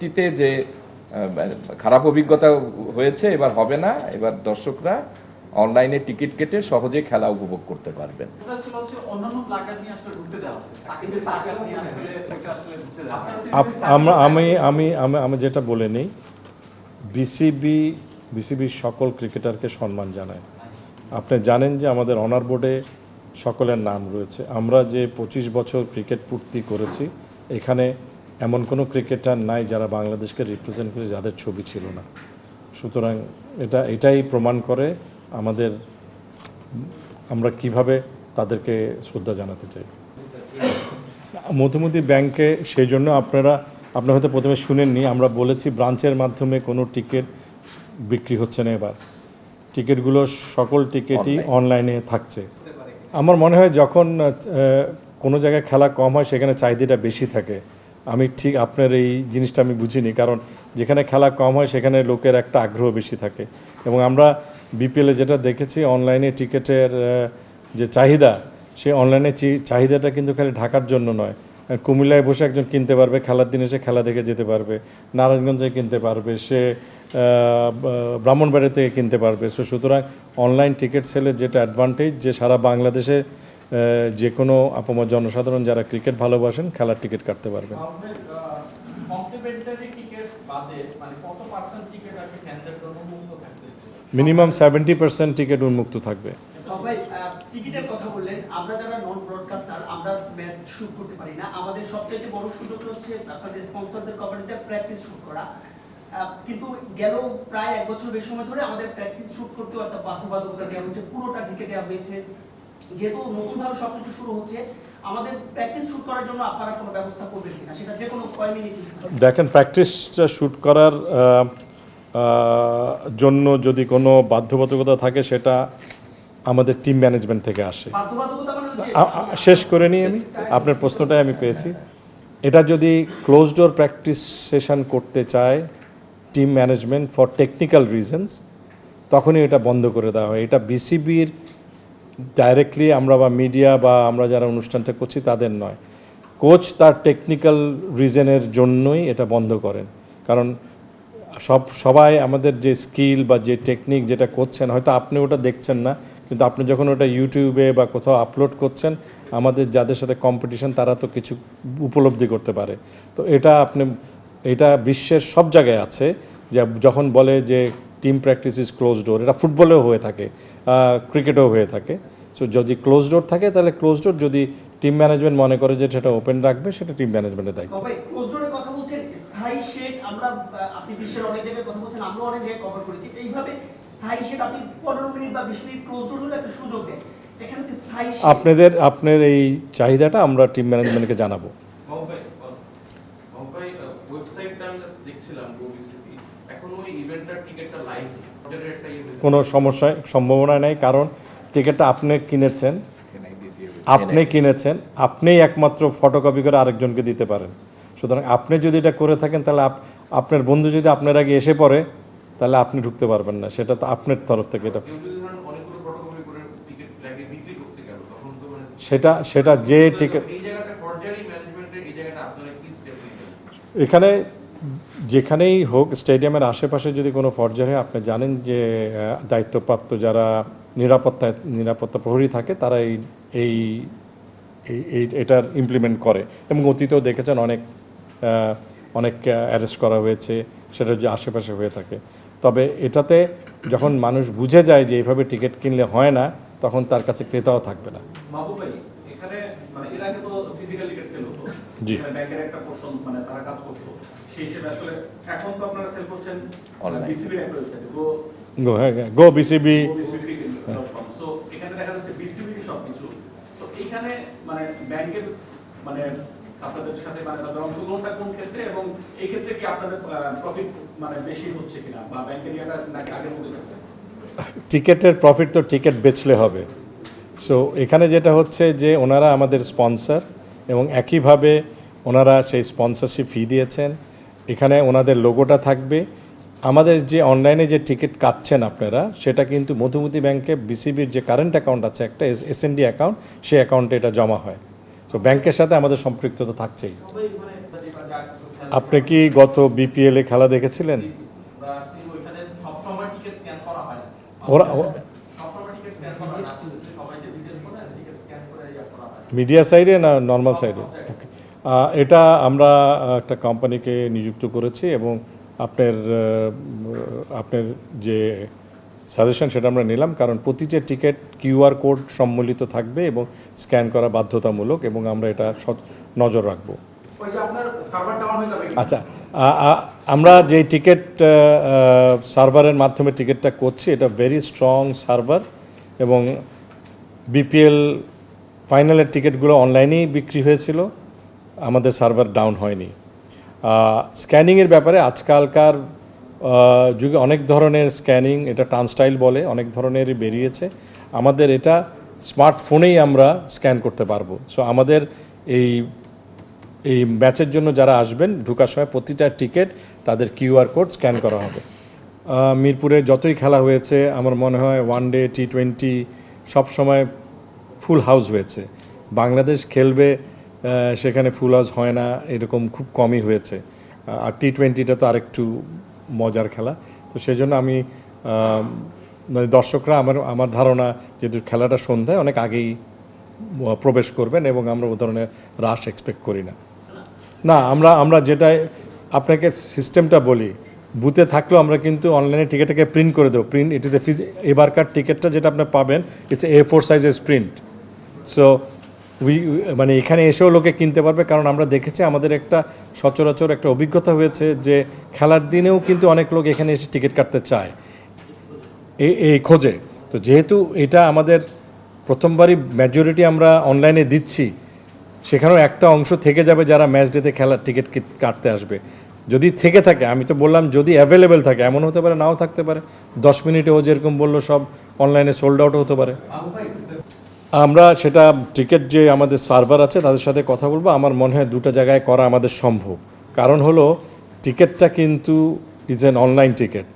পরবর্তীতে যে খারাপ অভিজ্ঞতা হয়েছে এবার হবে না, এবার দর্শকরা অনলাইনে টিকিট কেটে সহজে খেলা উপভোগ করতে পারবেন। আমি যেটা বলে নিই, বিসিবির সকল ক্রিকেটারকে সম্মান জানায়। আপনি জানেন যে আমাদের অনার বোর্ডে সকলের নাম রয়েছে। আমরা যে 25 বছর ক্রিকেট পূর্তি করেছি, এখানে এমন কোনো ক্রিকেটার নাই যারা বাংলাদেশকে রিপ্রেজেন্ট করে যাদের ছবি ছিল না। সুতরাং এটাই প্রমাণ করে আমরা কিভাবে তাদেরকে শ্রদ্ধা জানাতে চাই। মধুমতি ব্যাংকে সেই জন্য আপনারা হয়তো প্রথমে শুনেননি, আমরা বলেছি ব্রাঞ্চের মাধ্যমে কোনো টিকিট বিক্রি হচ্ছে না। এবার টিকিটগুলো সকল টিকিটই অনলাইনে থাকছে। আমার মনে হয় যখন কোনো জায়গায় খেলা কম হয় সেখানে চাহিদাটা বেশি থাকে। আমি ঠিক আপনার এই জিনিসটা আমি বুঝিনি, কারণ যেখানে খেলা কম হয় সেখানে লোকের একটা আগ্রহ বেশি থাকে। এবং আমরা বিপিএলে যেটা দেখেছি, অনলাইনে টিকিটের যে চাহিদা, সেই অনলাইনে চাহিদাটা কিন্তু খালি ঢাকার জন্য নয়। কুমিল্লায় বসে একজন কিনতে পারবে, খেলার দিনে সে খেলা দেখে যেতে পারবে, নারায়ণগঞ্জে কিনতে পারবে, সে ব্রাহ্মণবাড়িয়া থেকে কিনতে পারবে। সুতরাং অনলাইন টিকিট সেলের যেটা অ্যাডভান্টেজ, যে সারা বাংলাদেশে যে কোনো আপামর জনসাধারণ যারা ক্রিকেট ভালোবাসেন খেলার টিকিট কাটতে পারবেন। মিনিমাম 70% টিকিট উন্মুক্ত থাকবে। টিকিটের কথা বললেন, আমরা যারা নন ব্রডকাস্টার আমরা ম্যাচ শুট করতে পারি না। আমাদের সবচেয়ে বড় সুযোগ হচ্ছে আপনাদের স্পন্সরদের কভারেজে প্র্যাকটিস শুট করা। কিন্তু গেল প্রায় 1 বছর বেশি সময় ধরে আমাদের প্র্যাকটিস শুট করতেও একটা বাধ্যবাধকতা দেওয়া হচ্ছে, পুরোটা ঢেকে দেওয়া হয়েছে। যেহেতু নতুনভাবে সবকিছু শুরু হচ্ছে, আমাদের প্র্যাকটিস শুট করার জন্য আপনারা কোনো ব্যবস্থা করবেন কিনা, সেটা যে কোনো কয় মিনিট? দেখেন, প্র্যাকটিসটা শুট করার জন্য যদি কোনো বাধ্যবাধকতা থাকে সেটা আমাদের টিম ম্যানেজমেন্ট থেকে আসে। শেষ করে নিই আমি, আপনার প্রশ্নটাই আমি পেয়েছি। এটা যদি ক্লোজ ডোর প্র্যাকটিস সেশন করতে চায় team management for technical reasons, তখনই এটা বন্ধ করে দেওয়া হয়। এটা বিসিবির ডাইরেক্টলি আমরা বা মিডিয়া বা আমরা যারা অনুষ্ঠানটা করছি তাদের নয়। কোচ তার টেকনিক্যাল রিজনের জন্যই এটা বন্ধ করেন। কারণ সবাই আমাদের যে স্কিল বা যে টেকনিক যেটা করছেন, হয়তো আপনি ওটা দেখছেন না, কিন্তু আপনি যখন ওটা ইউটিউবে বা কোথাও আপলোড করছেন, আমাদের যাদের সাথে কম্পিটিশন তারা তো কিছু উপলব্ধি করতে পারে। তো এটা বিশ্বের সব জায়গায় আছে, যে যখন বলে যে team practice is close door, এটা ফুটবলেও হয়ে থাকে, ক্রিকেটেও হয়ে থাকে। সো যদি ক্লোজ ডোর থাকে তাহলে ক্লোজ ডোর, যদি টিম ম্যানেজমেন্ট মনে করে যে সেটা ওপেন রাখবে, সেটা টিম ম্যানেজমেন্টের দায়িত্ব। আপনি বিশ্বের অনেক জায়গায় কথা বলছেন, আমরা অনেক জায়গায় কভার করেছি। এইভাবে স্থায়ী সেট আপনি 15 মিনিট বা 20 মিনিট ক্লোজ ডোর হলে একটা সুযোগ দেয়। এখানে কি স্থায়ী আপনার এই চাহিদাটা আমরা টিম ম্যানেজমেন্টকে জানাবো। কোনো সম্ভাবনা নেই, কারণ টিকিটটা আপনি কিনেছেন, আপনিই একমাত্র ফটোকপি করে আরেকজনকে দিতে পারেন। সুতরাং আপনি যদি এটা করে থাকেন, তাহলে আপনার বন্ধু যদি আপনার আগে এসে পড়ে, তাহলে আপনি ঢুকতে পারবেন না। সেটা তো আপনার তরফ থেকে এটা সেটা যে টিকিট এখানে যেখানেই হোক, স্টেডিয়ামের আশেপাশে যদি কোনো ফরজারি হয়, আপনি জানেন যে দায়িত্বপ্রাপ্ত যারা নিরাপত্তা প্রহরী থাকে তারা এটার ইমপ্লিমেন্ট করে। এবং অতীতেও দেখেছেন অনেক অ্যারেস্ট করা হয়েছে, সেটা যে আশেপাশে হয়ে থাকে। তবে এটাতে যখন মানুষ বুঝে যায় যে এইভাবে টিকিট কিনলে হয় না, তখন তার কাছে ক্রেতাও থাকবে না। জি, গো বিসিবি। আপনাদের সাথে তাদের অংশগ্রহণটা কোন ক্ষেত্রে, এবং এই ক্ষেত্রে কি আপনাদের প্রফিট বেশি হচ্ছে কিনা, বা ব্যাংকের এটা নাকি আগের মতো থাকবে? টিকিটের প্রফিট তো টিকিট বেচলে হবে। সো এখানে যেটা হচ্ছে যে ওনারা আমাদের স্পন্সর, এবং একইভাবে ওনারা সেই স্পন্সরশিপ ফি দিয়েছেন। এখানে ওনাদের লোগোটা থাকবে। আমাদের যে অনলাইনে যে টিকিট কাটছেন আপনারা, সেটা কিন্তু মধুমতি ব্যাংকে বিসিবির যে কারেন্ট অ্যাকাউন্ট আছে, একটা এসএনডি অ্যাকাউন্ট, সেই অ্যাকাউন্টে এটা জমা হয়। তো ব্যাংকের সাথে আমাদের সম্পৃক্ততা থাকছেই। আপনি কি গত বিপিএল এ খেলা দেখেছিলেন? ওরা মিডিয়া সাইডে না নর্মাল সাইডে? এটা আমরা একটা কোম্পানিকে নিযুক্ত করেছি এবং আপনার যে সাজেশন সেটা আমরা নিলাম, কারণ প্রতিটা টিকিট কিউআর কোড সম্মিলিত থাকবে এবং স্ক্যান করা বাধ্যতামূলক, এবং আমরা এটা নজর রাখবো। আচ্ছা, আমরা যে টিকিট সার্ভারের মাধ্যমে টিকিটটা করছি, এটা ভেরি স্ট্রং সার্ভার, এবং বিপিএল ফাইনালের টিকিটগুলো অনলাইনেই বিক্রি হয়েছিল, আমাদের সার্ভার ডাউন হয়নি। স্ক্যানিংয়ের ব্যাপারে আজকালকার যুগে অনেক ধরনের স্ক্যানিং, এটা টার্নস্টাইল বলে, অনেক ধরনেরই বেরিয়েছে। আমাদের এটা স্মার্টফোনেই আমরা স্ক্যান করতে পারবো। সো আমাদের এই ম্যাচের জন্য যারা আসবেন, ঢোকার সময় প্রতিটা টিকিট তাদের কিউআর কোড স্ক্যান করা হবে। মিরপুরে যতই খেলা হয়েছে, আমার মনে হয় ওয়ানডে টি20 সবসময় ফুল হাউস হয়েছে। বাংলাদেশ খেলবে সেখানে ফুল হাউস হয় না, এরকম খুব কমই হয়েছে। আর টি20টা তো আরেকটু মজার খেলা, তো সেই জন্য আমি মানে দর্শকরা আমার ধারণা যেহেতু খেলাটা সন্ধ্যায় অনেক আগেই প্রবেশ করবেন, এবং আমরা ও ধরনের রাশ এক্সপেক্ট করি না। না, আমরা যেটা আপনাকে সিস্টেমটা বলি, বুথে থাকলেও আমরা কিন্তু অনলাইনে টিকিটটাকে প্রিন্ট করে দেবো। প্রিন্ট ইট ইজ এ এবারকার টিকিটটা যেটা আপনি পাবেন, ইটস A4 সাইজের প্রিন্ট। সো মানে এখানে এসেও লোকে কিনতে পারবে, কারণ আমরা দেখেছি আমাদের একটা সচরাচর একটা অভিজ্ঞতা হয়েছে যে খেলার দিনেও কিন্তু অনেক লোক এখানে এসে টিকিট কাটতে চায় এই খোঁজে। তো যেহেতু এটা আমাদের প্রথমবারই মেজরিটি আমরা অনলাইনে দিচ্ছি, সেখানেও একটা অংশ থেকে যাবে যারা ম্যাচ ডেতে খেলার টিকিট কাটতে আসবে। যদি থেকে থাকে, আমি তো বললাম যদি অ্যাভেলেবেল থাকে, এমন হতে পারে নাও থাকতে পারে, 10 মিনিটে ও যেরকম বললো সব অনলাইনে সোল্ড আউটও হতে পারে। আমরা সেটা টিকিট যে আমাদের সার্ভার আছে তাদের সাথে কথা বলবো। আমার মনে হয় দুটো জায়গায় করা আমাদের সম্ভব, কারণ হলো টিকিটটা কিন্তু ইজ অ্যান অনলাইন টিকিট।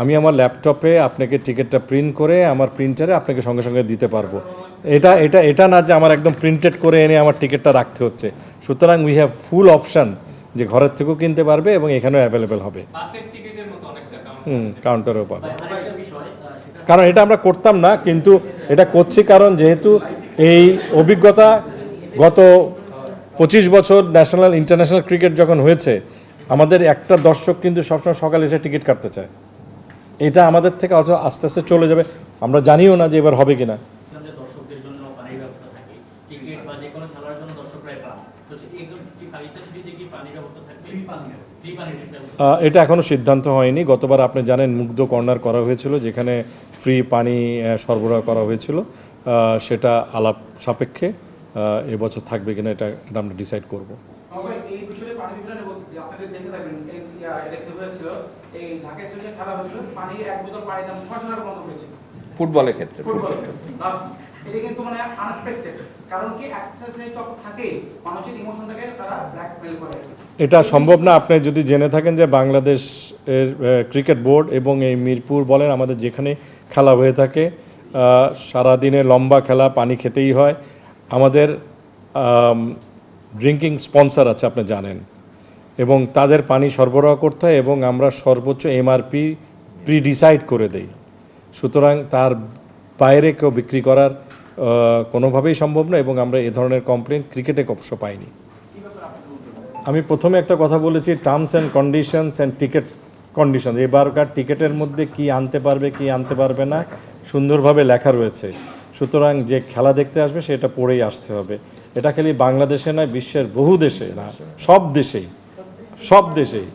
আমি আমার ল্যাপটপে আপনাকে টিকিটটা প্রিন্ট করে আমার প্রিন্টারে আপনাকে সঙ্গে সঙ্গে দিতে পারবো। এটা না যে আমার একদম প্রিন্টেড করে এনে আমার টিকিটটা রাখতে হচ্ছে। সুতরাং উই হ্যাভ ফুল অপশান যে ঘরের থেকেও কিনতে পারবে এবং এখানেও অ্যাভেলেবেল হবে, কাউন্টারেও পাবে। কারণ এটা আমরা করতাম না, কিন্তু এটা করছি কারণ যেহেতু এই অভিজ্ঞতা গত 25 বছর ন্যাশনাল ইন্টারন্যাশনাল ক্রিকেট যখন হয়েছে, আমাদের একটা দর্শক কিন্তু সবসময় সকালে এসে টিকিট কাটতে চায়। এটা আমাদের থেকে আস্তে আস্তে চলে যাবে, আমরা জানিও না যে এবার হবে কিনা। এটা এখনও সিদ্ধান্ত হয়নি। গতবার আপনি জানেন মুগ্ধ কর্নার করা হয়েছিল, যেখানে ফ্রি পানি সরবরাহ করা হয়েছিল। সেটা আলাপ সাপেক্ষে এবছর থাকবে কিনা এটা আমরা ডিসাইড করব। ফুটবলের ক্ষেত্রে এটা কিন্তু মানে আনএক্সপেক্টেড, কারণ কি একটা শ্রেণীর চক্র থাকে, মানুষের ইমোশনটাকে তারা ব্ল্যাকমেল করে। এটা সম্ভব না। আপনি যদি জেনে থাকেন যে বাংলাদেশের ক্রিকেট বোর্ড এবং এই মিরপুর বলেন, আমাদের যেখানে খেলা হয়ে থাকে, সারাদিনে লম্বা খেলা, পানি খেতেই হয়। আমাদের ড্রিঙ্কিং স্পন্সর আছে আপনি জানেন, এবং তাদের পানি সরবরাহ করতে হয়, এবং আমরা সর্বোচ্চ এমআরপি ডিসাইড করে দেই। সুতরাং তার বাইরে কেউ বিক্রি করার কোনোভাবেই সম্ভব না, এবং আমরা এ ধরনের কমপ্লেন ক্রিকেটে অবশ্য পাইনি। আমি প্রথমে একটা কথা বলেছি, terms and conditions and ticket condition. এবারকার টিকিটের মধ্যে কি আনতে পারবে কি আনতে পারবে না সুন্দরভাবে লেখা রয়েছে। সুতরাং যে খেলা দেখতে আসবে সেটা পড়েই আসতে হবে। এটা খালি বাংলাদেশে নয়, বিশ্বের বহু দেশে, না সব দেশেই